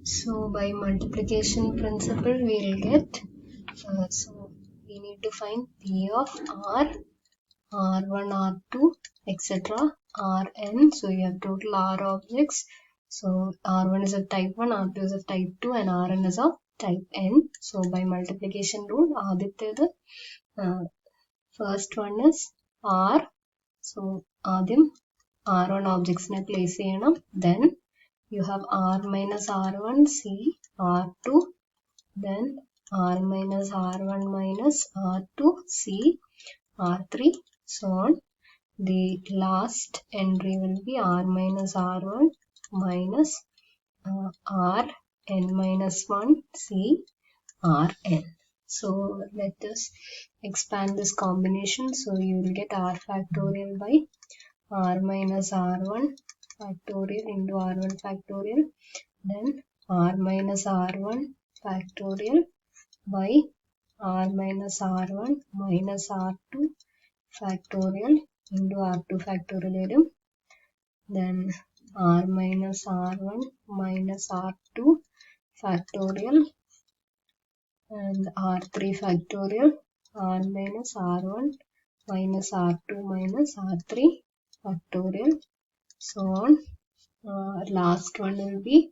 So by multiplication principle we will get, so we need to find P of R, R1, R2, etc. Rn. So you have total R objects. So R1 is of type 1, R2 is of type 2 and Rn is of type n. So by multiplication rule, first one is R. So R1 objects ne place cheyanam. Then you have R minus R1, C, R2, then R minus R1 minus R2, C, R3, so on. The last entry will be R minus R1 minus R n minus 1, C, Rn. So let us expand this combination. So you will get R factorial by R minus R1 factorial into R1 factorial, then R minus R1 factorial by R minus R1 minus R2 factorial into R2 factorial, then R minus R1 minus R2 factorial and R3 factorial, R minus R1 minus R2 minus R3 factorial, so on. Last one will be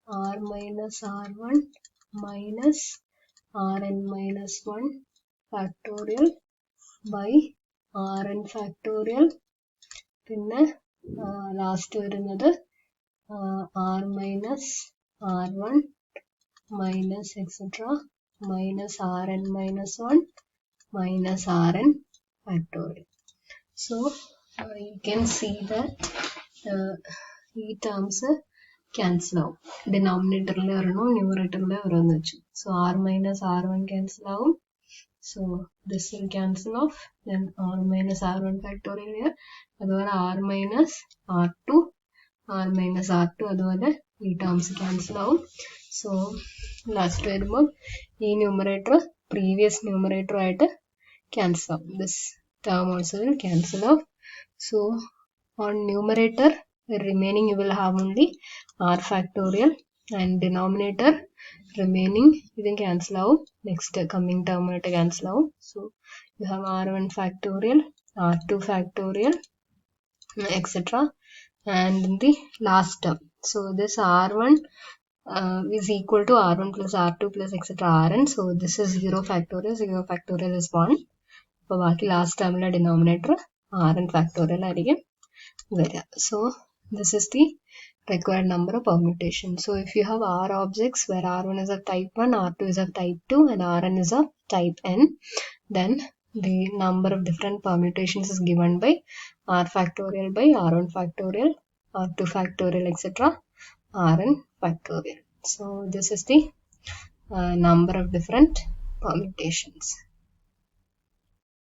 R minus R1 minus Rn minus 1 factorial by Rn factorial. Pinne last varunathu R minus R1 minus etc. minus Rn minus 1 minus Rn factorial. So you can see that ഈ terms cancel out. Denominator numerator so R minus R1 cancel out. So this will cancel off. Then R minus R1 factorial here. Otherwise R minus R2. R minus R2 otherwise these terms cancel out. So last വരുമ്പോൾ ഈ numerator previous numerator ആയിട്ട് cancel out. This term also will cancel off. So on numerator remaining you will have only R factorial and denominator remaining you can cancel out. Next coming term to cancel out. So you have R1 factorial, R2 factorial, etc. and in the last term. So this R1 is equal to R1 plus R2 plus etc. Rn. So this is 0 factorial. 0 factorial is 1. So last term denominator Rn factorial again. So this is the required number of permutations. So if you have R objects where R1 is of type 1, R2 is of type 2 and Rn is of type n, then the number of different permutations is given by R factorial by R1 factorial, R2 factorial, etc. Rn factorial. So this is the number of different permutations.